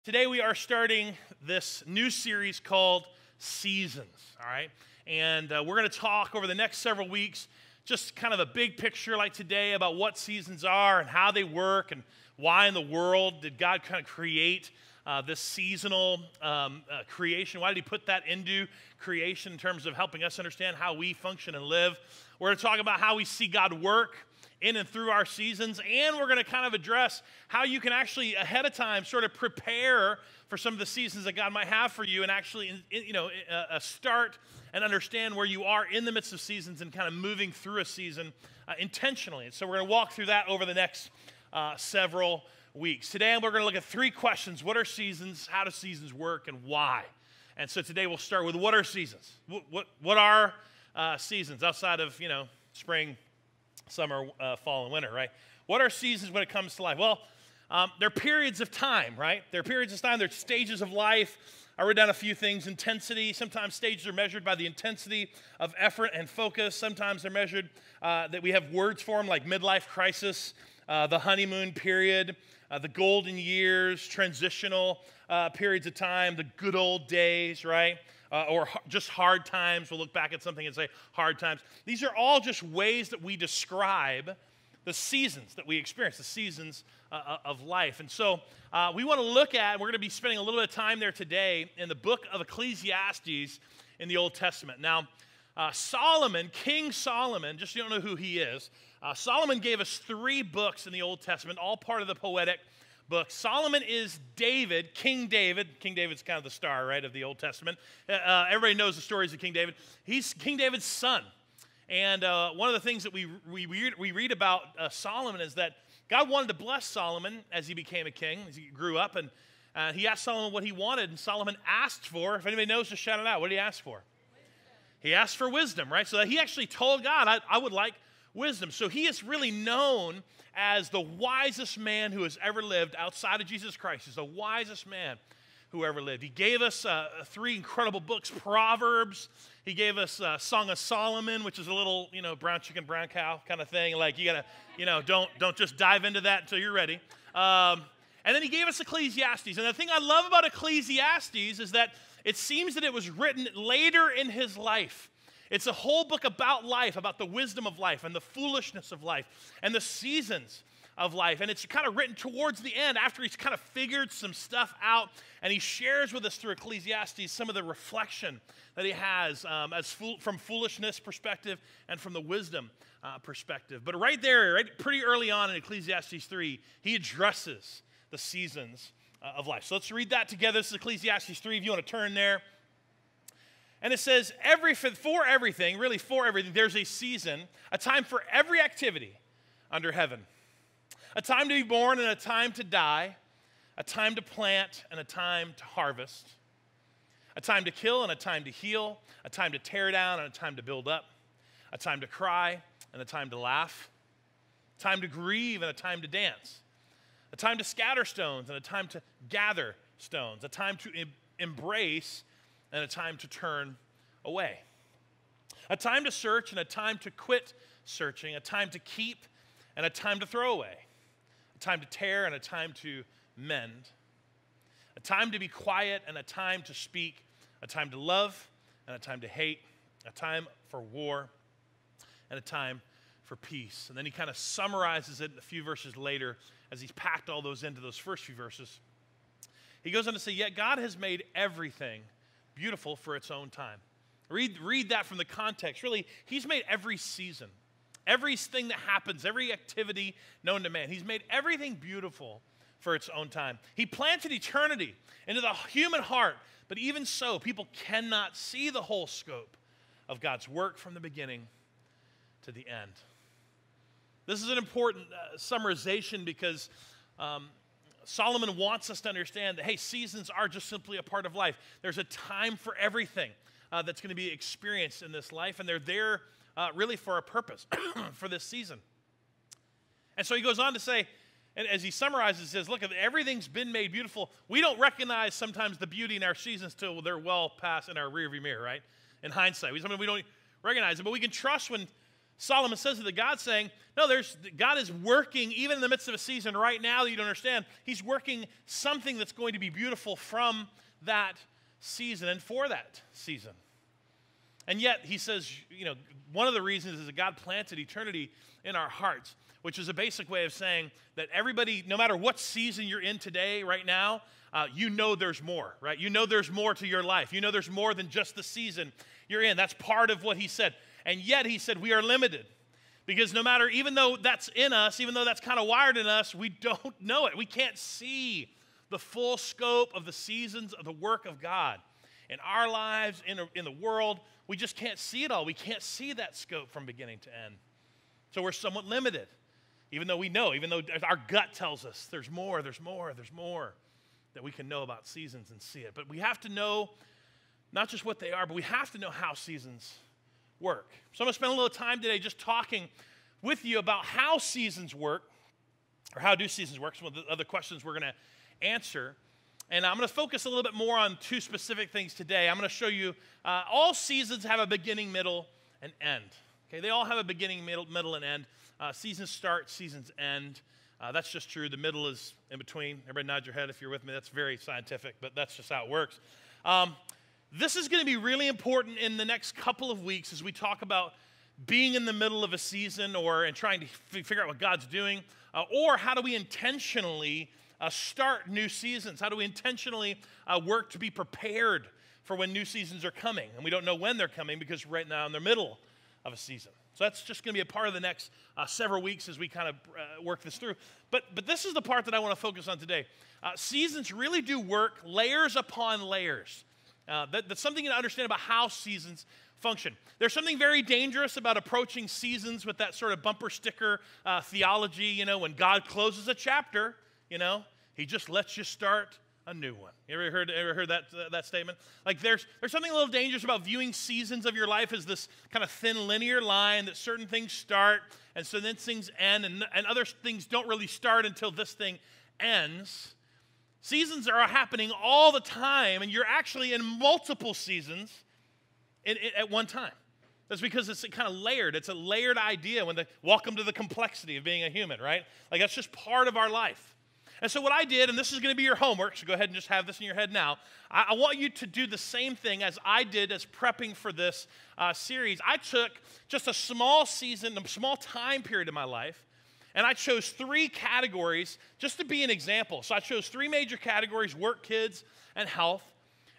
Today we are starting this new series called Seasons, all right? And we're going to talk over the next several weeks, just kind of a big picture like today about what seasons are and how they work and why in the world did God kind of create this seasonal creation. Why did he put that into creation in terms of helping us understand how we function and live? We're going to talk about how we see God work in and through our seasons, and we're going to kind of address how you can actually ahead of time sort of prepare for some of the seasons that God might have for you and actually, start and understand where you are in the midst of seasons and kind of moving through a season intentionally. And so we're going to walk through that over the next several weeks. Today we're going to look at three questions. What are seasons? How do seasons work? And why? And so today we'll start with what are seasons? What are seasons outside of, spring, summer, fall, and winter, right? What are seasons when it comes to life? Well, they're periods of time, right? They're periods of time. They're stages of life. I wrote down a few things. Intensity. Sometimes stages are measured by the intensity of effort and focus. Sometimes they're measured that we have words for them like midlife crisis, the honeymoon period, the golden years, transitional periods of time, the good old days, right? Or just hard times. We'll look back at something and say hard times. These are all just ways that we describe the seasons that we experience, the seasons of life. And so we want to look at, we're going to be spending a little bit of time there today in the book of Ecclesiastes in the Old Testament. Now, Solomon, King Solomon, just so you don't know who he is, Solomon gave us 3 books in the Old Testament, all part of the poetic book. Solomon is David, King David. King David's kind of the star, right, of the Old Testament. Everybody knows the stories of King David. He's King David's son. And one of the things that we read about Solomon is that God wanted to bless Solomon as he became a king, as he grew up. And he asked Solomon what he wanted, and Solomon asked for, if anybody knows, just shout it out. What did he ask for? He asked for wisdom, right? So that he actually told God, I would like wisdom. So he is really known as the wisest man who has ever lived outside of Jesus Christ. He's the wisest man who ever lived. He gave us 3 incredible books, Proverbs. He gave us Song of Solomon, which is a little, brown chicken, brown cow kind of thing. Like you gotta, don't just dive into that until you're ready. And then he gave us Ecclesiastes. And the thing I love about Ecclesiastes is that it seems that it was written later in his life. It's a whole book about life, about the wisdom of life and the foolishness of life and the seasons of life. And it's kind of written towards the end after he's kind of figured some stuff out. And he shares with us through Ecclesiastes some of the reflection that he has from foolishness perspective and from the wisdom perspective. But right there, pretty early on in Ecclesiastes 3, he addresses the seasons of life. So let's read that together. This is Ecclesiastes 3 if you want to turn there. And it says, for everything, there's a season, a time for every activity under heaven. A time to be born and a time to die, a time to plant and a time to harvest, a time to kill and a time to heal, a time to tear down and a time to build up, a time to cry and a time to laugh, a time to grieve and a time to dance, a time to scatter stones and a time to gather stones, a time to embrace and a time to turn away. A time to search and a time to quit searching, a time to keep and a time to throw away, a time to tear and a time to mend, a time to be quiet and a time to speak, a time to love and a time to hate, a time for war and a time for peace. And then he kind of summarizes it a few verses later as he's packed all those into those first few verses. He goes on to say, yet God has made everything beautiful for its own time. Read that from the context. Really, he's made every season, everything that happens, every activity known to man. He's made everything beautiful for its own time. He planted eternity into the human heart, but even so, people cannot see the whole scope of God's work from the beginning to the end. This is an important summarization because Solomon wants us to understand that, hey, seasons are just simply a part of life. There's a time for everything that's going to be experienced in this life, and they're there really for a purpose, for this season. And so he goes on to say, and as he summarizes, he says, look, everything's been made beautiful. We don't recognize sometimes the beauty in our seasons till they're well past in our rearview mirror, right? In hindsight. We don't recognize it, but we can trust when Solomon says that God's saying, no, God is working even in the midst of a season right now that you don't understand. He's working something that's going to be beautiful from that season and for that season. And yet, he says, one of the reasons is that God planted eternity in our hearts, which is a basic way of saying that everybody, no matter what season you're in today, right now, there's more, right? There's more to your life. There's more than just the season you're in. That's part of what he said. And yet, he said, we are limited. Because no matter, even though that's in us, even though that's kind of wired in us, we don't know it. We can't see the full scope of the seasons of the work of God in our lives, in the world. We just can't see it all. We can't see that scope from beginning to end. So we're somewhat limited, even though we know, even though our gut tells us there's more that we can know about seasons and see it. But we have to know not just what they are, but we have to know how seasons work. So I'm going to spend a little time today just talking with you about how seasons work, or how do seasons work, some of the other questions we're going to answer. And I'm going to focus a little bit more on two specific things today. I'm going to show you all seasons have a beginning, middle, and end. Okay, they all have a beginning, middle, and end. Seasons start, seasons end. That's just true. The middle is in between. Everybody nod your head if you're with me. That's very scientific, but that's just how it works. This is going to be really important in the next couple of weeks as we talk about being in the middle of a season and trying to figure out what God's doing, or how do we intentionally start new seasons? How do we intentionally work to be prepared for when new seasons are coming? And we don't know when they're coming because right now in the middle of a season. So that's just going to be a part of the next several weeks as we kind of work this through. But this is the part that I want to focus on today. Seasons really do work layers upon layers. That's something to understand about how seasons function. There's something very dangerous about approaching seasons with that sort of bumper sticker theology. When God closes a chapter, he just lets you start a new one. You ever heard that statement? Like there's something a little dangerous about viewing seasons of your life as this kind of thin linear line that certain things start and so then things end and other things don't really start until this thing ends. Seasons are happening all the time, and you're actually in multiple seasons at one time. That's because it's kind of layered. It's a layered idea welcome to the complexity of being a human, right? Like that's just part of our life. And so what I did, and this is going to be your homework, so go ahead and just have this in your head now. I want you to do the same thing as I did as prepping for this series. I took just a small season, a small time period in my life, and I chose 3 categories just to be an example. So I chose 3 major categories: work, kids, and health.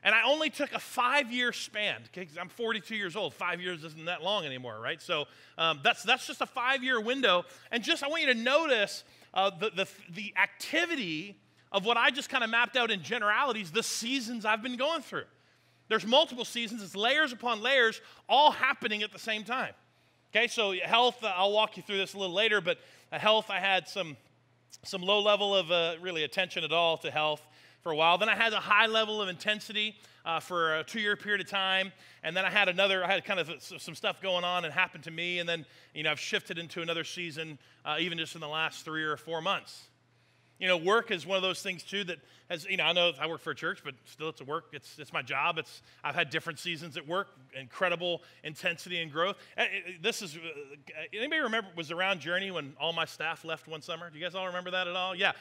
And I only took a 5-year span, okay, because I'm 42 years old. 5 years isn't that long anymore, right? So that's just a 5-year window. And I want you to notice the activity of what I just kind of mapped out in generalities, the seasons I've been going through. There's multiple seasons. It's layers upon layers, all happening at the same time. Okay, so health, I'll walk you through this a little later, but health, I had some low level of really attention at all to health for a while. Then I had a high level of intensity for a 2-year period of time. And then I had kind of some stuff going on and happened to me. And then, I've shifted into another season even just in the last 3 or 4 months. Work is one of those things too that has, I know I work for a church, but still it's a work. It's my job. I've had different seasons at work, incredible intensity and growth. Anybody remember, was around Journey when all my staff left one summer? Do you guys all remember that at all? Yeah.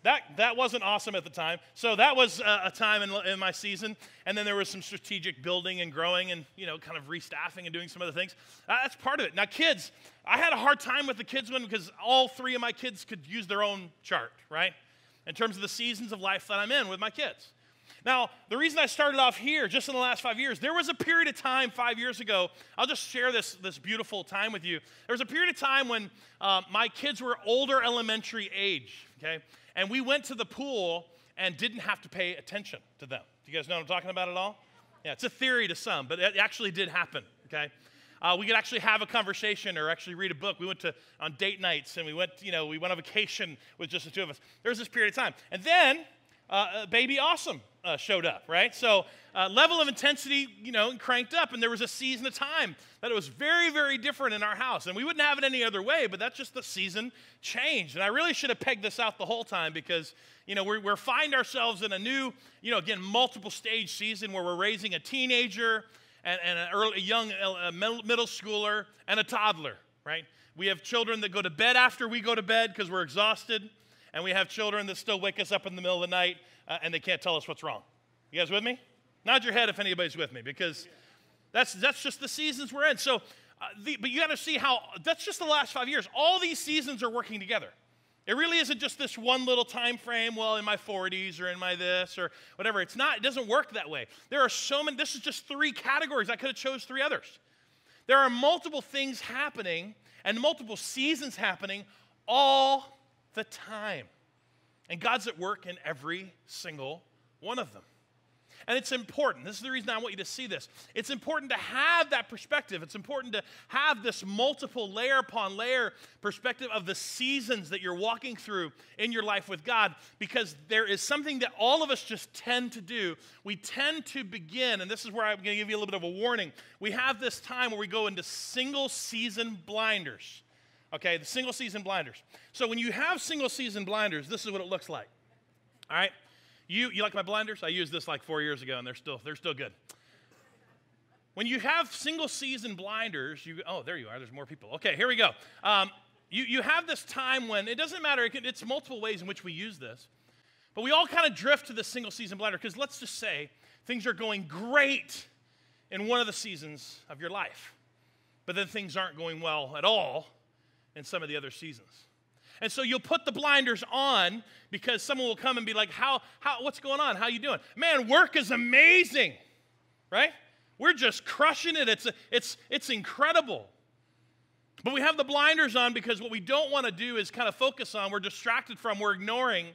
That wasn't awesome at the time. So that was a time in my season. And then there was some strategic building and growing and, kind of restaffing and doing some other things. That's part of it. Now, kids, I had a hard time with the kids one because all 3 of my kids could use their own chart, right? In terms of the seasons of life that I'm in with my kids. Now, the reason I started off here, just in the last 5 years, there was a period of time 5 years ago. I'll just share this beautiful time with you. There was a period of time when my kids were older elementary age, okay? And we went to the pool and didn't have to pay attention to them. Do you guys know what I'm talking about at all? Yeah, it's a theory to some, but it actually did happen, okay? We could actually have a conversation or actually read a book. We went on date nights and we went on vacation with just the 2 of us. There was this period of time. And then Baby Awesome showed up, right? So level of intensity, cranked up, and there was a season of time that it was very, very different in our house. And we wouldn't have it any other way, but that's just the season changed. And I really should have pegged this out the whole time because, we find ourselves in a new, again, multiple stage season where we're raising a teenager and a young middle schooler and a toddler right? We have children that go to bed after we go to bed because we're exhausted, and we have children that still wake us up in the middle of the night and they can't tell us what's wrong. You guys with me? Nod your head if anybody's with me, because that's just the seasons we're in. So, but you got to see how, that's just the last 5 years. All these seasons are working together. It really isn't just this one little time frame, well, in my 40s or in my this or whatever. It's not, it doesn't work that way. There are so many, this is just 3 categories. I could have chose 3 others. There are multiple things happening and multiple seasons happening all the time. And God's at work in every single one of them. And it's important. This is the reason I want you to see this. It's important to have that perspective. It's important to have this multiple layer upon layer perspective of the seasons that you're walking through in your life with God, because there is something that all of us just tend to do. We tend to begin, and this is where I'm going to give you a little bit of a warning. We have this time where we go into single season blinders. Okay, the single season blinders. So when you have single season blinders, this is what it looks like. All right? You like my blinders? I used this like 4 years ago, and they're still good. When you have single season blinders, oh, there you are. There's more people. Okay, here we go. You have this time when, it doesn't matter. It's multiple ways in which we use this. But we all kind of drift to the single season blinder, because let's just say things are going great in one of the seasons of your life. But then things aren't going well at all in some of the other seasons. And so you'll put the blinders on because someone will come and be like, what's going on? How you doing? Man, work is amazing, right? We're just crushing it. It's incredible. But we have the blinders on because what we don't want to do is kind of focus on, we're distracted from, we're ignoring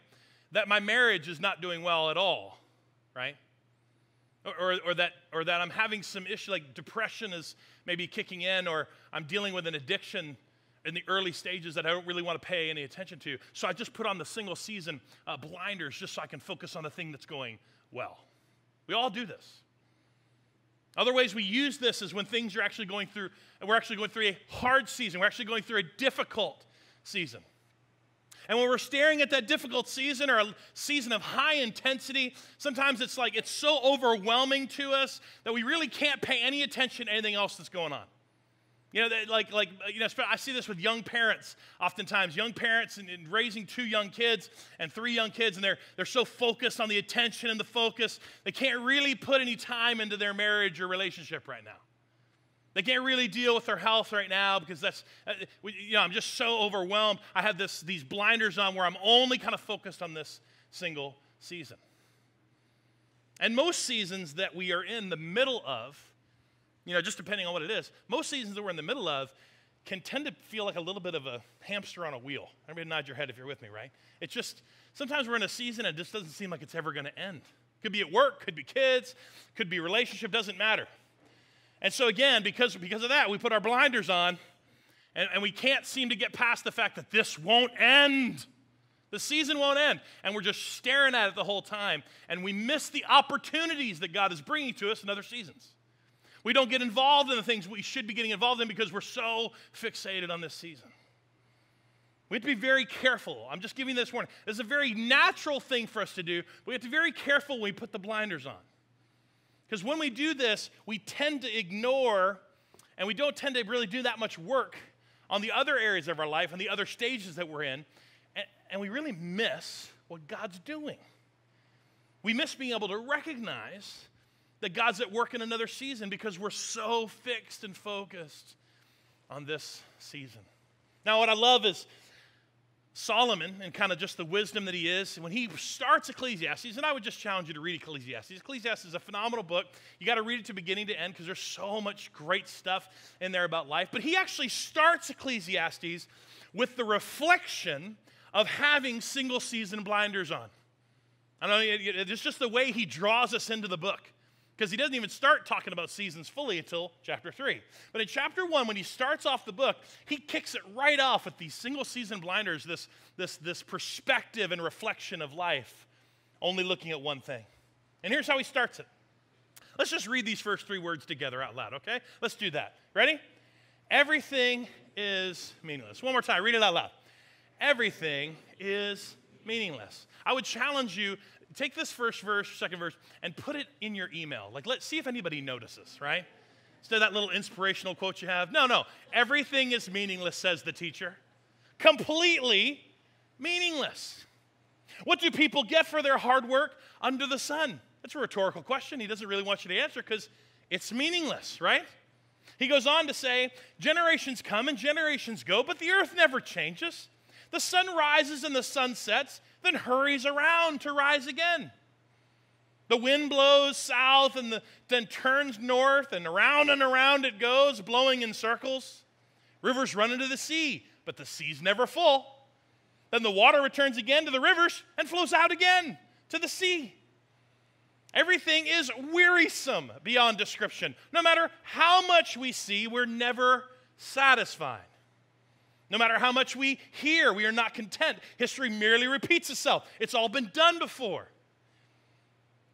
that my marriage is not doing well at all, right? Or that I'm having some issue, like depression is maybe kicking in, or I'm dealing with an addiction in the early stages that I don't really want to pay any attention to. So I just put on the single season blinders just so I can focus on the thing that's going well. We all do this. Other ways we use this is when things are actually going through, and we're actually going through a hard season. We're actually going through a difficult season. And when we're staring at that difficult season or a season of high intensity, sometimes it's like it's so overwhelming to us that we really can't pay any attention to anything else that's going on. You know, I see this with young parents oftentimes. Young parents and raising 2 young kids and 3 young kids, and they're so focused on the attention and the focus, they can't really put any time into their marriage or relationship right now. They can't really deal with their health right now because I'm just so overwhelmed. I have these blinders on where I'm only kind of focused on this single season. And most seasons that we are in the middle of, just depending on what it is, most seasons that we're in the middle of can tend to feel like a little bit of a hamster on a wheel. Everybody nod your head if you're with me, right? It's just, sometimes we're in a season and it just doesn't seem like it's ever going to end. Could be at work, could be kids, could be relationship, doesn't matter. And so again, because of that, we put our blinders on and we can't seem to get past the fact that this won't end. The season won't end. And we're just staring at it the whole time. And we miss the opportunities that God is bringing to us in other seasons. We don't get involved in the things we should be getting involved in because we're so fixated on this season. We have to be very careful. I'm just giving this warning. It's a very natural thing for us to do, but we have to be very careful when we put the blinders on. Because when we do this, we tend to ignore, and we don't tend to really do that much work on the other areas of our life and the other stages that we're in, and we really miss what God's doing. We miss being able to recognize that God's at work in another season because we're so fixed and focused on this season. Now, what I love is Solomon, and kind of just the wisdom that he is, when he starts Ecclesiastes, and I would just challenge you to read Ecclesiastes. Ecclesiastes is a phenomenal book. You got to read it to beginning to end because there's so much great stuff in there about life. But he actually starts Ecclesiastes with the reflection of having single season blinders on. I know it's just the way he draws us into the book. Because he doesn't even start talking about seasons fully until chapter 3. But in chapter 1, when he starts off the book, he kicks it right off with these single season blinders, this perspective and reflection of life, only looking at one thing. And here's how he starts it. Let's just read these first 3 words together out loud, okay? Let's do that. Ready? Everything is meaningless. One more time, read it out loud. Everything is meaningless. I would challenge you, take this first verse, second verse, and put it in your email. Let's see if anybody notices, right? Instead of that little inspirational quote you have. No. Everything is meaningless, says the teacher. Completely meaningless. What do people get for their hard work under the sun? That's a rhetorical question. He doesn't really want you to answer because it's meaningless, right? He goes on to say, generations come and generations go, but the earth never changes. The sun rises and the sun sets, then hurries around to rise again. The wind blows south and then turns north, and around it goes, blowing in circles. Rivers run into the sea, but the sea's never full. Then the water returns again to the rivers and flows out again to the sea. Everything is wearisome beyond description. No matter how much we see, we're never satisfied. No matter how much we hear, we are not content. History merely repeats itself. It's all been done before.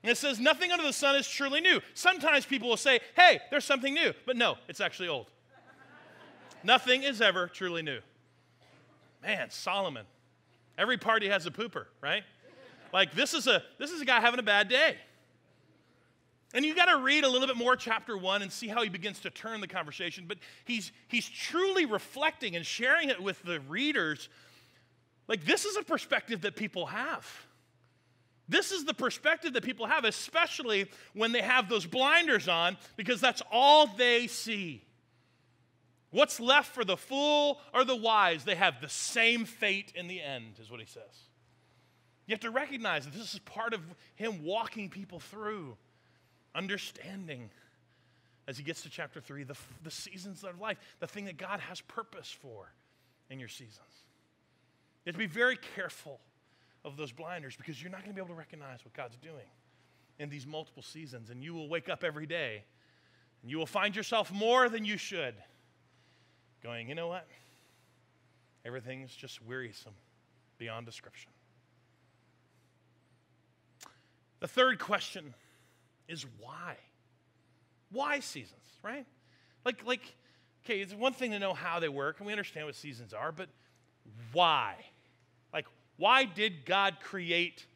And it says nothing under the sun is truly new. Sometimes people will say, hey, there's something new. But no, it's actually old. Nothing is ever truly new. Man, Solomon. Every party has a pooper, right? Like this is a guy having a bad day. And you got to read a little bit more chapter 1 and see how he begins to turn the conversation. But he's truly reflecting and sharing it with the readers. Like this is a perspective that people have. This is the perspective that people have, especially when they have those blinders on, because that's all they see. What's left for the fool or the wise? They have the same fate in the end, is what he says. You have to recognize that this is part of him walking people through, understanding, as he gets to chapter 3, the seasons of life, the thing that God has purpose for in your seasons. You have to be very careful of those blinders because you're not going to be able to recognize what God's doing in these multiple seasons. And you will wake up every day and you will find yourself more than you should going, you know what? Everything's just wearisome beyond description. The third question is why? Why seasons, right? Like, okay, it's one thing to know how they work, and we understand what seasons are, but why? Like, why did God create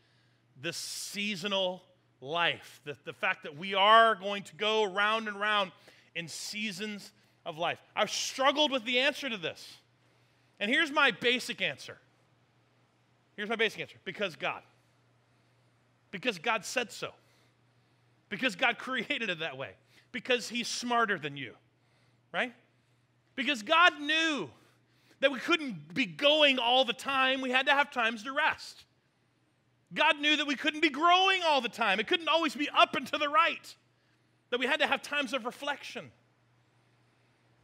this seasonal life? The fact that we are going to go round and round in seasons of life. I've struggled with the answer to this. And here's my basic answer. Because God. Because God said so. Because God created it that way. Because he's smarter than you, right? Because God knew that we couldn't be going all the time. We had to have times to rest. God knew that we couldn't be growing all the time. It couldn't always be up and to the right. That we had to have times of reflection.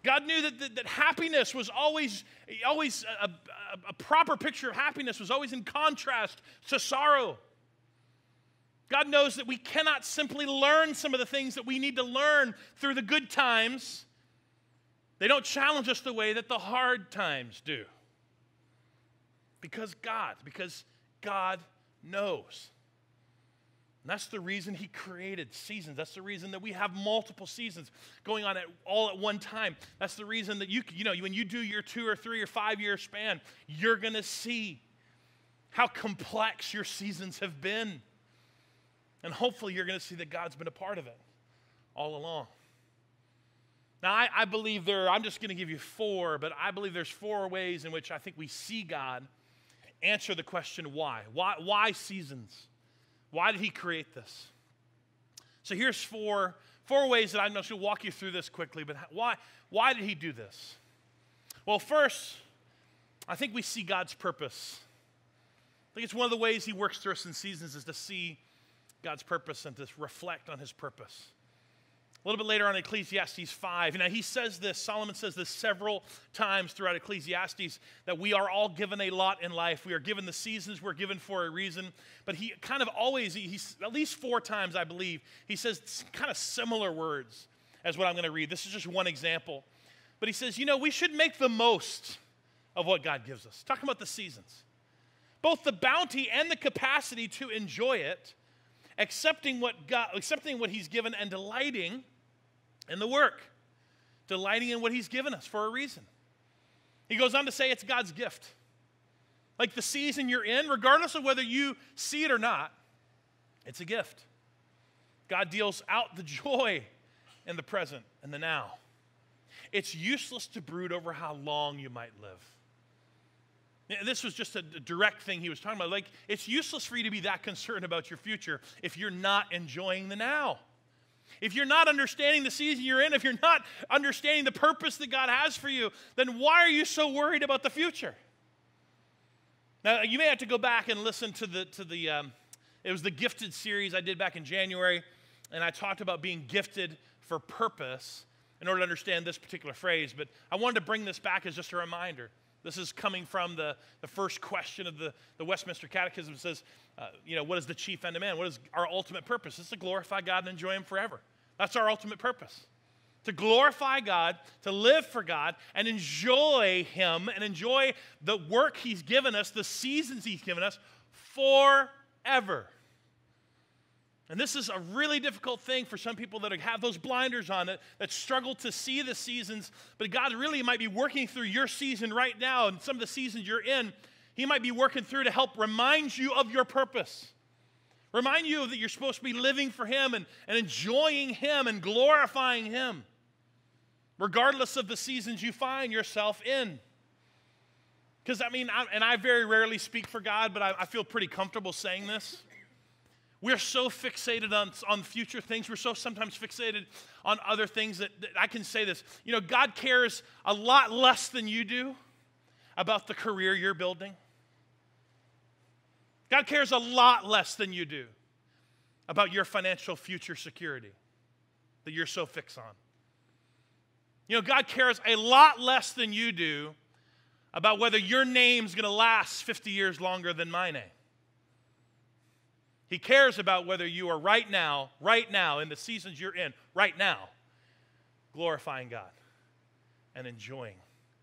God knew that happiness was always a proper picture of happiness was always in contrast to sorrow. God knows that we cannot simply learn some of the things that we need to learn through the good times. They don't challenge us the way that the hard times do. Because God knows. And that's the reason he created seasons. That's the reason that we have multiple seasons going on all at one time. That's the reason that when you do your 2 or 3 or 5 year span, you're going to see how complex your seasons have been. And hopefully you're going to see that God's been a part of it all along. Now, I believe I'm just going to give you 4, but I believe there's 4 ways in which I think we see God answer the question why. Why seasons? Why did he create this? So here's 4 ways that I'm just going to walk you through this quickly, but why did he do this? Well, first, I think we see God's purpose. I think it's one of the ways he works through us in seasons is to see God's purpose and to reflect on his purpose. A little bit later on in Ecclesiastes 5, now he says this, Solomon says this several times throughout Ecclesiastes, that we are all given a lot in life. We are given the seasons we're given for a reason. But he kind of always, he's at least 4 times, I believe, he says kind of similar words as what I'm going to read. This is just one example. But he says, we should make the most of what God gives us. Talking about the seasons. Both the bounty and the capacity to enjoy it, accepting what he's given and delighting in the work. Delighting in what he's given us for a reason. He goes on to say it's God's gift. Like the season you're in, regardless of whether you see it or not, it's a gift. God deals out the joy in the present and the now. It's useless to brood over how long you might live. This was just a direct thing he was talking about. Like, it's useless for you to be that concerned about your future if you're not enjoying the now. If you're not understanding the season you're in, if you're not understanding the purpose that God has for you, then why are you so worried about the future? Now, you may have to go back and listen to it was the Gifted series I did back in January, and I talked about being gifted for purpose in order to understand this particular phrase, but I wanted to bring this back as just a reminder. This is coming from the first question of the Westminster Catechism. It says, what is the chief end of man? What is our ultimate purpose? It's to glorify God and enjoy Him forever. That's our ultimate purpose. To glorify God, to live for God, and enjoy Him, and enjoy the work He's given us, the seasons He's given us, forever. And this is a really difficult thing for some people that have those blinders on it, that struggle to see the seasons, but God really might be working through your season right now, and some of the seasons you're in, He might be working through to help remind you of your purpose. Remind you that you're supposed to be living for Him and enjoying Him and glorifying Him, regardless of the seasons you find yourself in. Because, I very rarely speak for God, but I feel pretty comfortable saying this. We're so fixated on future things. We're so sometimes fixated on other things that I can say this. God cares a lot less than you do about the career you're building. God cares a lot less than you do about your financial future security that you're so fixed on. God cares a lot less than you do about whether your name's going to last 50 years longer than my name. He cares about whether you are right now, in the seasons you're in, right now, glorifying God and enjoying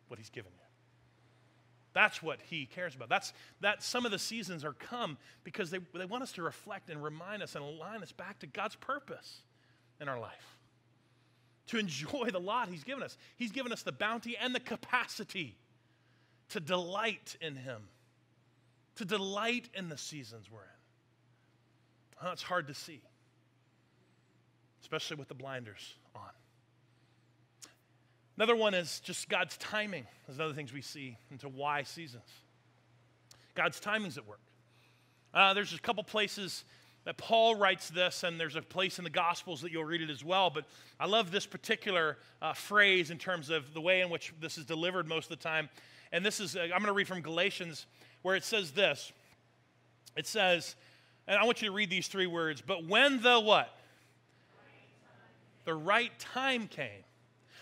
what He's given you. That's what He cares about. That some of the seasons are come because they want us to reflect and remind us and align us back to God's purpose in our life. To enjoy the lot He's given us. He's given us the bounty and the capacity to delight in Him. To delight in the seasons we're in. Well, it's hard to see, especially with the blinders on. Another one is just God's timing. There's other things we see into why seasons. God's timing's at work. There's a couple places that Paul writes this, and there's a place in the Gospels that you'll read it as well, but I love this particular phrase in terms of the way in which this is delivered most of the time. And this is, I'm going to read from Galatians, where it says this. It says, and I want you to read these three words, but when the what? The right time came.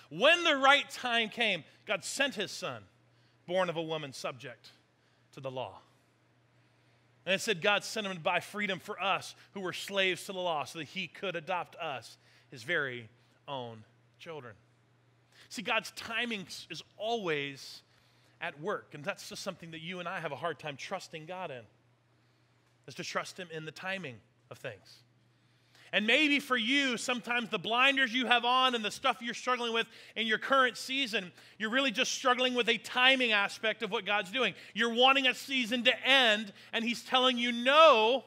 When the right time came, God sent His Son, born of a woman, subject to the law. And it said God sent Him to buy freedom for us who were slaves to the law so that He could adopt us, His very own children. See, God's timing is always at work, and that's just something that you and I have a hard time trusting God in, is to trust Him in the timing of things. And maybe for you, sometimes the blinders you have on and the stuff you're struggling with in your current season, you're really just struggling with a timing aspect of what God's doing. You're wanting a season to end, and He's telling you no,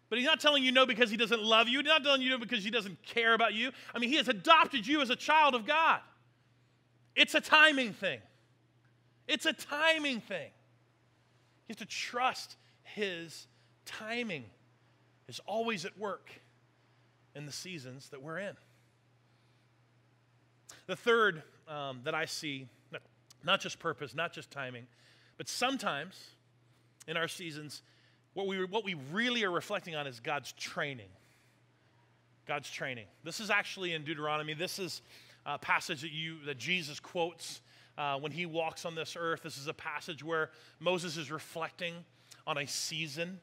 but He's not telling you no because He doesn't love you. He's not telling you no because He doesn't care about you. He has adopted you as a child of God. It's a timing thing. It's a timing thing. You have to trust His timing is always at work in the seasons that we're in. The third that I see, not just purpose, not just timing, but sometimes in our seasons, what we really are reflecting on is God's training. God's training. This is actually in Deuteronomy. This is a passage that Jesus quotes when He walks on this earth. This is a passage where Moses is reflecting on a season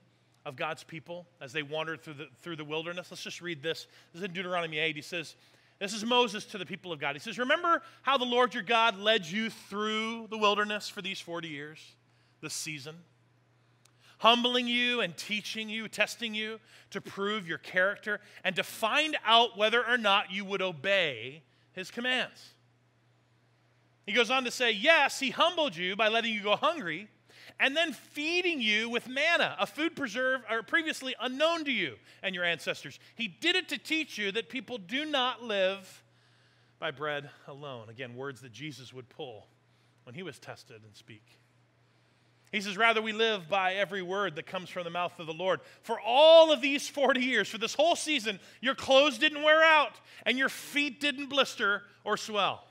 of God's people as they wandered through the wilderness. Let's just read this. This is in Deuteronomy 8. He says, this is Moses to the people of God. He says, remember how the Lord your God led you through the wilderness for these 40 years, this season, humbling you and teaching you, testing you to prove your character and to find out whether or not you would obey His commands. He goes on to say, yes, He humbled you by letting you go hungry and then feeding you with manna, a food preserved or previously unknown to you and your ancestors. He did it to teach you that people do not live by bread alone. Again, words that Jesus would pull when he was tested and speak. He says, rather we live by every word that comes from the mouth of the Lord. For all of these 40 years, for this whole season, your clothes didn't wear out and your feet didn't blister or swell.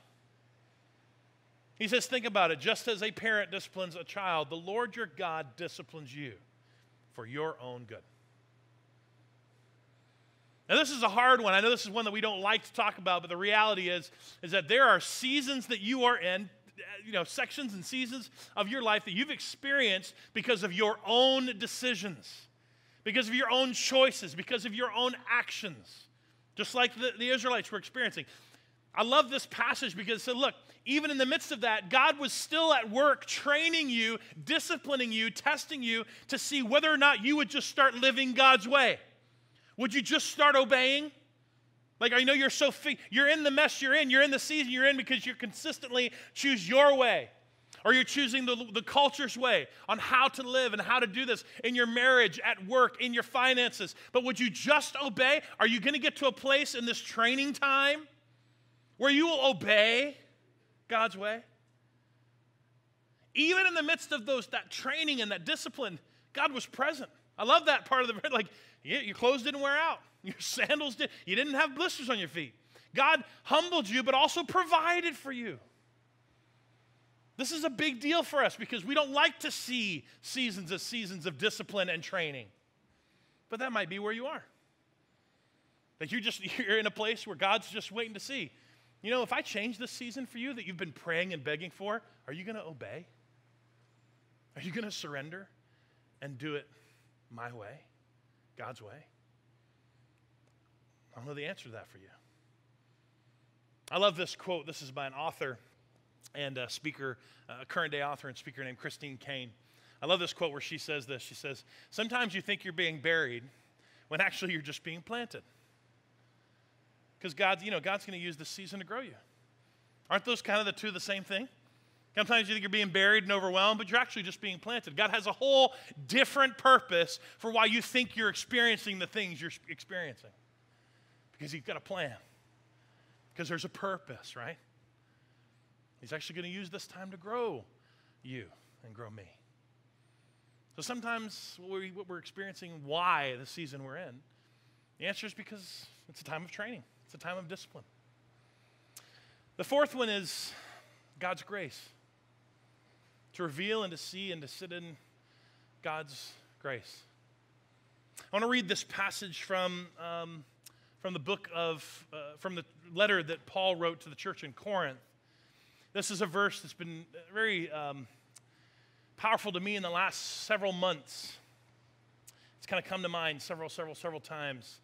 He says, think about it. Just as a parent disciplines a child, the Lord your God disciplines you for your own good. Now, this is a hard one. I know this is one that we don't like to talk about, but the reality is that there are seasons that you are in, sections and seasons of your life that you've experienced because of your own decisions, because of your own choices, because of your own actions, just like the Israelites were experiencing. I love this passage because it said, look, even in the midst of that, God was still at work training you, disciplining you, testing you to see whether or not you would just start living God's way. Would you just start obeying? Like, I know you're in the mess you're in the season you're in because you consistently choose your way. Or you're choosing the culture's way on how to live and how to do this in your marriage, at work, in your finances. But would you just obey? Are you going to get to a place in this training time where you will obey God's way? Even in the midst of that training and that discipline, God was present. I love that part of the, like, your clothes didn't wear out. Your sandals did. You didn't have blisters on your feet. God humbled you, but also provided for you. This is a big deal for us because we don't like to see seasons of discipline and training. But that might be where you are. That you're in a place where God's just waiting to see. If I change this season for you that you've been praying and begging for, are you going to obey? Are you going to surrender and do it my way, God's way? I don't know the answer to that for you. I love this quote. This is by an author and a speaker, a current day author and speaker named Christine Kane. I love this quote where she says this. She says, sometimes you think you're being buried when actually you're just being planted. Because God's going to use this season to grow you. Aren't those kind of the two of the same thing? Sometimes you think you're being buried and overwhelmed, but you're actually just being planted. God has a whole different purpose for why you think you're experiencing the things you're experiencing. Because he's got a plan. Because there's a purpose, right? He's actually going to use this time to grow you and grow me. So sometimes what we're experiencing, why the season we're in, the answer is because it's a time of training. It's a time of discipline. The fourth one is God's grace. To reveal and to see and to sit in God's grace. I want to read this passage from the letter that Paul wrote to the church in Corinth. This is a verse that's been very powerful to me in the last several months. It's kind of come to mind several times.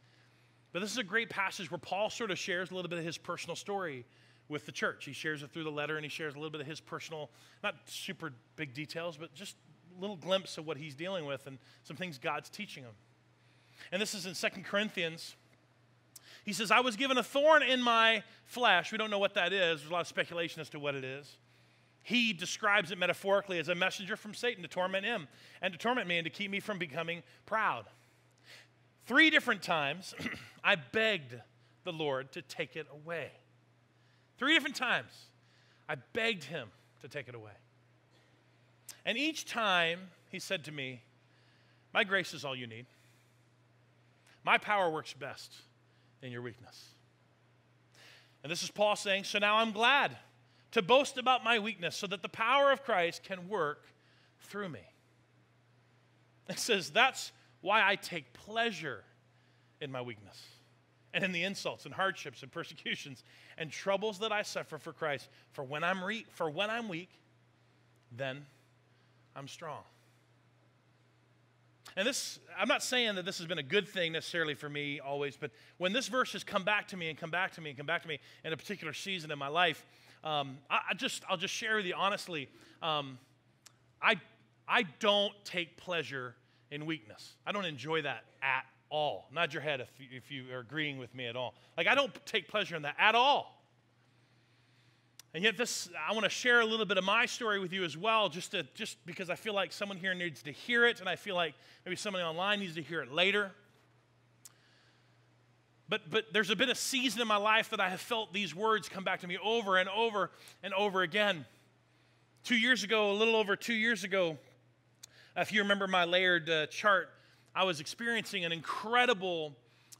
But this is a great passage where Paul sort of shares a little bit of his personal story with the church. He shares it through the letter, and he shares a little bit of his personal, not super big details, but just a little glimpse of what he's dealing with and some things God's teaching him. And this is in 2 Corinthians. He says, I was given a thorn in my flesh. We don't know what that is. There's a lot of speculation as to what it is. He describes it metaphorically as a messenger from Satan to torment him and to torment me and to keep me from becoming proud. 3 different times, I begged the Lord to take it away. 3 different times, I begged him to take it away. And each time, he said to me, my grace is all you need. My power works best in your weakness. And this is Paul saying, so now I'm glad to boast about my weakness so that the power of Christ can work through me. It says, that's why I take pleasure in my weakness and in the insults and hardships and persecutions and troubles that I suffer for Christ. For when I'm weak, then I'm strong. And this, I'm not saying that this has been a good thing necessarily for me always, but when this verse has come back to me in a particular season in my life, I'll just share with you honestly, I don't take pleasure in weakness. I don't enjoy that at all. Nod your head if you are agreeing with me at all. Like, I don't take pleasure in that at all. And yet I want to share a little bit of my story with you as well, just because I feel like someone here needs to hear it, and I feel like maybe somebody online needs to hear it later. But there's been a season in my life that I have felt these words come back to me over and over and over again. 2 years ago, a little over 2 years ago, if you remember my layered chart, I was experiencing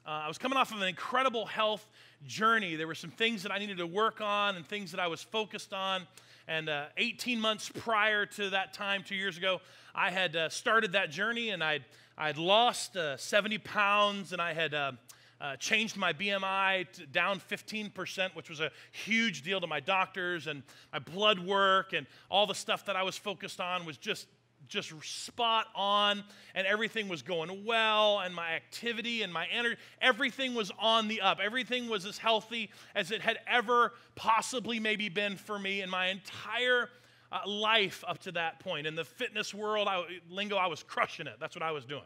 I was coming off of an incredible health journey. There were some things that I needed to work on and things that I was focused on. And 18 months prior to that time, 2 years ago, I had started that journey, and I'd lost 70 pounds, and I had changed my BMI down 15%, which was a huge deal to my doctors, and my blood work and all the stuff that I was focused on was just spot on, and everything was going well, and my activity and my energy, everything was on the up. Everything was as healthy as it had ever possibly maybe been for me in my entire life up to that point. In the fitness world, I was crushing it. That's what I was doing.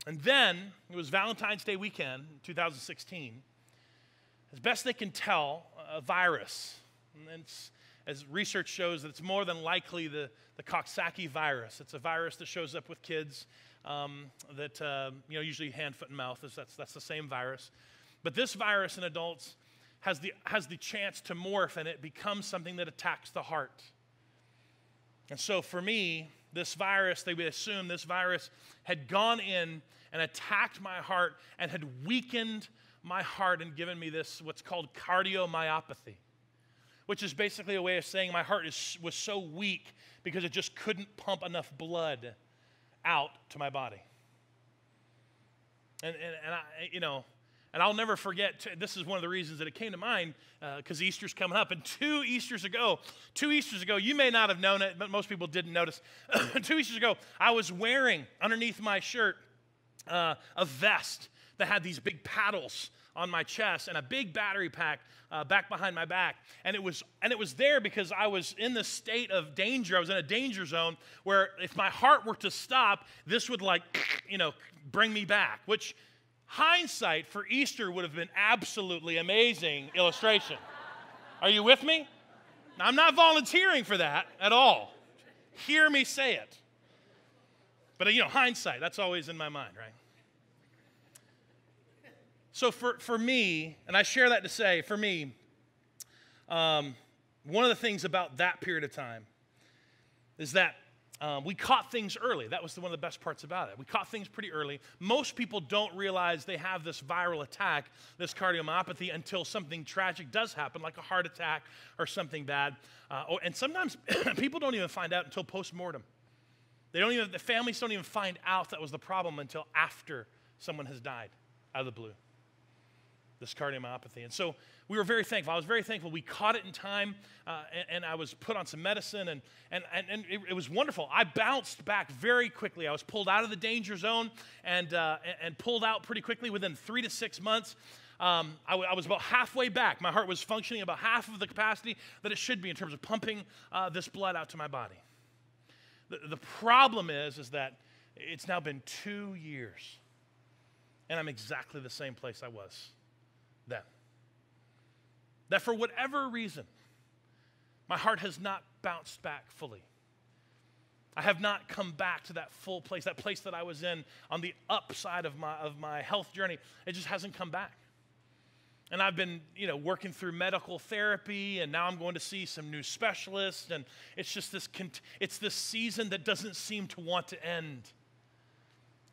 And then, it was Valentine's Day weekend, 2016. As best they can tell, a virus, and as research shows, that it's more than likely the Coxsackie virus. It's a virus that shows up with kids that usually hand, foot, and mouth. That's the same virus. But this virus in adults has the chance to morph, and it becomes something that attacks the heart. And so for me, this virus, they would assume this virus had gone in and attacked my heart and had weakened my heart and given me this, what's called cardiomyopathy, which is basically a way of saying my heart was so weak because it just couldn't pump enough blood out to my body. And I'll never forget, this is one of the reasons that it came to mind, because Easter's coming up. And 2 Easters ago, you may not have known it, but most people didn't notice. 2 Easters ago, I was wearing underneath my shirt a vest that had these big paddles on my chest and a big battery pack back behind my back. And it was there because I was in this state of danger. I was in a danger zone where if my heart were to stop, this would bring me back, which hindsight for Easter would have been absolutely amazing illustration. Are you with me? Now, I'm not volunteering for that at all. Hear me say it. But hindsight, that's always in my mind, right? So for me, and I share that to say, for me, one of the things about that period of time is that we caught things early. That was one of the best parts about it. We caught things pretty early. Most people don't realize they have this viral attack, this cardiomyopathy, until something tragic does happen, like a heart attack or something bad. And sometimes people don't even find out until post-mortem. The families don't even find out that was the problem until after someone has died out of the blue. This cardiomyopathy. And so we were very thankful. I was very thankful. We caught it in time, and I was put on some medicine, and it was wonderful. I bounced back very quickly. I was pulled out of the danger zone and pulled out pretty quickly within 3 to 6 months. I was about halfway back. My heart was functioning about half of the capacity that it should be in terms of pumping this blood out to my body. The problem is that it's now been 2 years, and I'm exactly the same place I was then. That for whatever reason, my heart has not bounced back fully. I have not come back to that full place, that place that I was in on the upside of my health journey. It just hasn't come back. And I've been, working through medical therapy, and now I'm going to see some new specialists, and it's just this season that doesn't seem to want to end.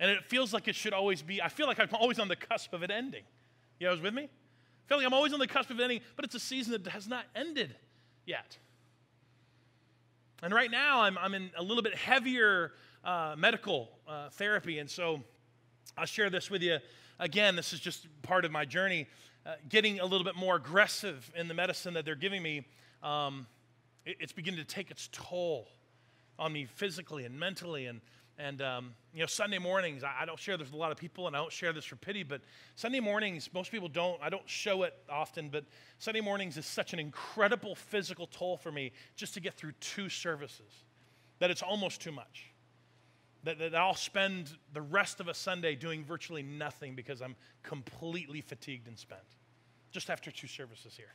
And it feels like it should always be. I feel like I'm always on the cusp of it ending. You guys with me? I feel like I'm always on the cusp of it ending, but it's a season that has not ended yet. And right now, I'm in a little bit heavier medical therapy, and so I'll share this with you. Again, this is just part of my journey, getting a little bit more aggressive in the medicine that they're giving me. It's beginning to take its toll on me physically and mentally, and Sunday mornings, I don't share this with a lot of people, and I don't share this for pity, but Sunday mornings, most people don't. I don't show it often, but Sunday mornings is such an incredible physical toll for me just to get through 2 services that it's almost too much. That I'll spend the rest of a Sunday doing virtually nothing because I'm completely fatigued and spent just after 2 services here.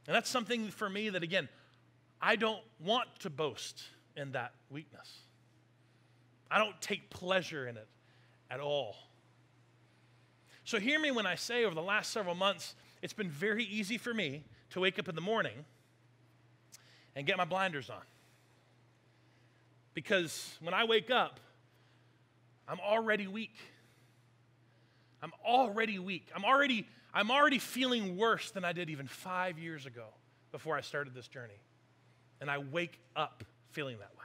And that's something for me that, again, I don't want to boast in that weakness. I don't take pleasure in it at all. So hear me when I say over the last several months, it's been very easy for me to wake up in the morning and get my blinders on. Because when I wake up, I'm already weak. I'm already weak. I'm already feeling worse than I did even 5 years ago before I started this journey. And I wake up feeling that way.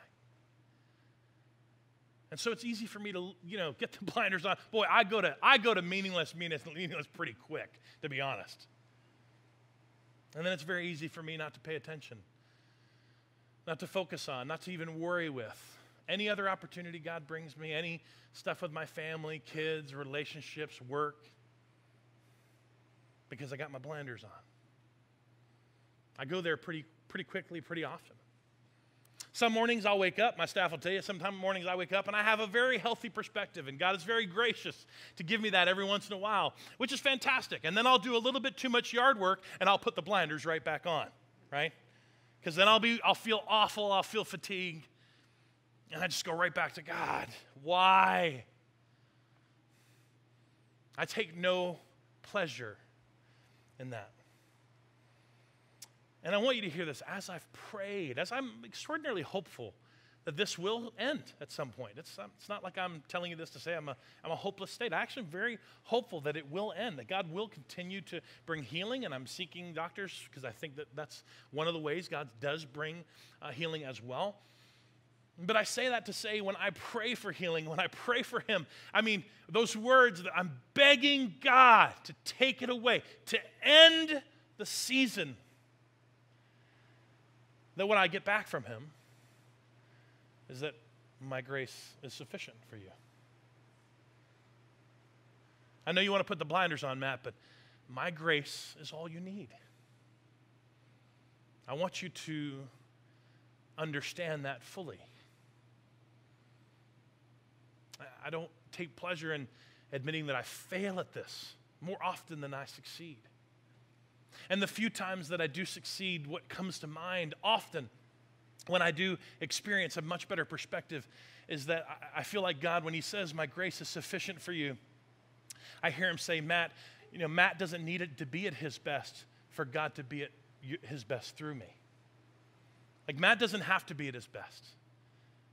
And so it's easy for me to, get the blinders on. Boy, I go to meaningless pretty quick, to be honest. And then it's very easy for me not to pay attention, not to focus on, not to even worry with any other opportunity God brings me, any stuff with my family, kids, relationships, work, because I got my blinders on. I go there pretty quickly, pretty often. Some mornings I'll wake up, my staff will tell you, sometimes mornings I wake up and I have a very healthy perspective, and God is very gracious to give me that every once in a while, which is fantastic. And then I'll do a little bit too much yard work and I'll put the blinders right back on, right? Because then I'll feel awful, I'll feel fatigued, and I just go right back to God. Why? I take no pleasure in that. And I want you to hear this. As I've prayed, as I'm extraordinarily hopeful that this will end at some point. It's not like I'm telling you this to say I'm a hopeless state. I actually am very hopeful that it will end, that God will continue to bring healing, and I'm seeking doctors because I think that that's one of the ways God does bring healing as well. But I say that to say when I pray for healing, when I pray for him, I mean those words that I'm begging God to take it away, to end the season, that when I get back from him is that my grace is sufficient for you. I know you want to put the blinders on, Matt, but my grace is all you need. I want you to understand that fully. I don't take pleasure in admitting that I fail at this more often than I succeed. And the few times that I do succeed, what comes to mind often when I do experience a much better perspective is that I feel like God, when he says, my grace is sufficient for you, I hear him say, Matt, Matt doesn't need it to be at his best for God to be at his best through me. Like Matt doesn't have to be at his best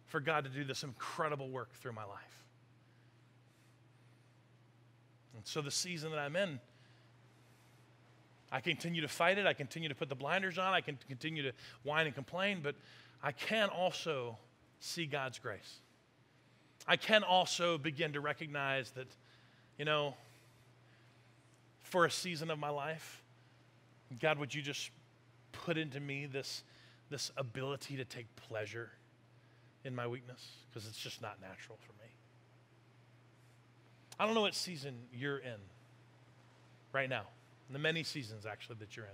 for God to do this incredible work through my life. And so the season that I'm in, I continue to fight it. I continue to put the blinders on. I can continue to whine and complain, but I can also see God's grace. I can also begin to recognize that, for a season of my life, God, would you just put into me this ability to take pleasure in my weakness? Because it's just not natural for me. I don't know what season you're in right now. The many seasons, actually, that you're in.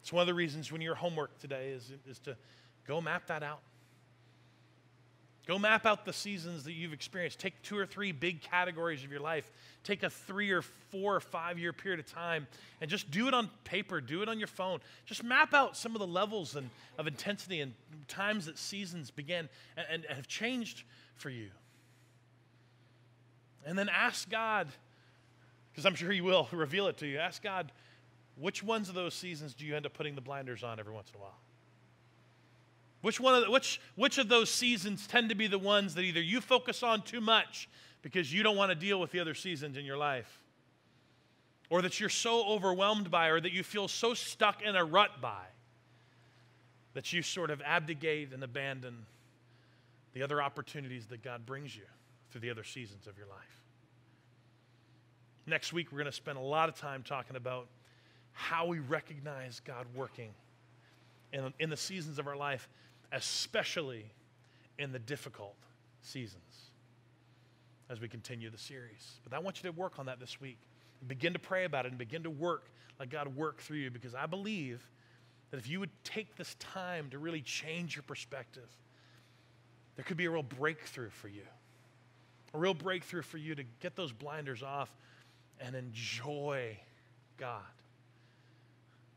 It's one of the reasons when your homework today is to go map that out. Go map out the seasons that you've experienced. Take 2 or 3 big categories of your life. Take a 3 or 4 or 5 year period of time and just do it on paper. Do it on your phone. Just map out some of the levels of intensity and times that seasons began and have changed for you. And then ask God, because I'm sure he will reveal it to you. Ask God, which ones of those seasons do you end up putting the blinders on every once in a while? Which of those seasons tend to be the ones that either you focus on too much because you don't want to deal with the other seasons in your life, or that you're so overwhelmed by, or that you feel so stuck in a rut by, that you sort of abdicate and abandon the other opportunities that God brings you through the other seasons of your life. Next week, we're going to spend a lot of time talking about how we recognize God working in the seasons of our life, especially in the difficult seasons as we continue the series. But I want you to work on that this week. Begin to pray about it and begin to work, let God work through you, because I believe that if you would take this time to really change your perspective, there could be a real breakthrough for you. A real breakthrough for you to get those blinders off and enjoy God.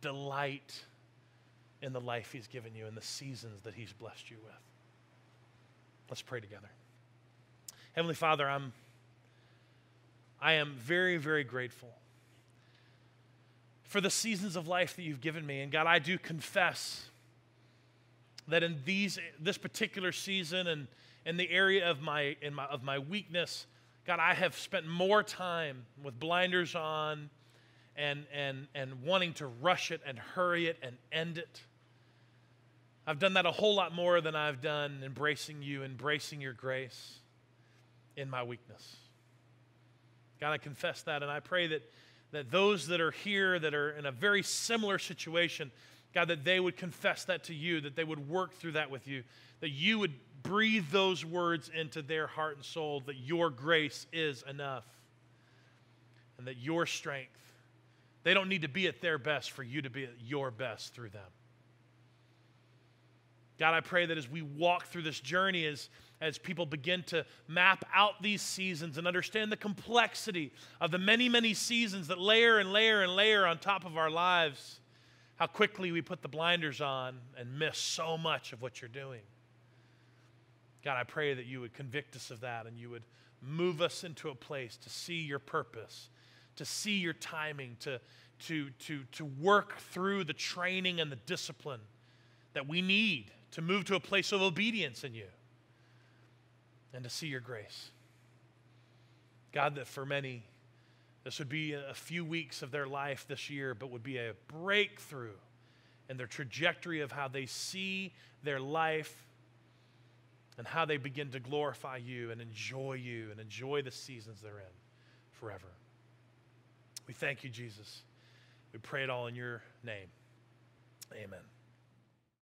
delight in the life he's given you and the seasons that he's blessed you with. Let's pray together. Heavenly Father, I am very, very grateful for the seasons of life that you've given me. And God, I do confess that in this particular season and in the area of my weakness, God, I have spent more time with blinders on and wanting to rush it and hurry it and end it. I've done that a whole lot more than I've done embracing you, embracing your grace in my weakness. God, I confess that, and I pray that those that are here that are in a very similar situation, God, that they would confess that to you, that they would work through that with you, that you would breathe those words into their heart and soul, that your grace is enough, and that your strength, they don't need to be at their best for you to be at your best through them. God, I pray that as we walk through this journey, as people begin to map out these seasons and understand the complexity of the many, many seasons that layer and layer and layer on top of our lives, how quickly we put the blinders on and miss so much of what you're doing. God, I pray that you would convict us of that and you would move us into a place to see your purpose, to see your timing, to work through the training and the discipline that we need to move to a place of obedience in you and to see your grace. God, that for many, this would be a few weeks of their life this year, but would be a breakthrough in their trajectory of how they see their life and how they begin to glorify you and enjoy the seasons they're in forever. We thank you, Jesus. We pray it all in your name. Amen.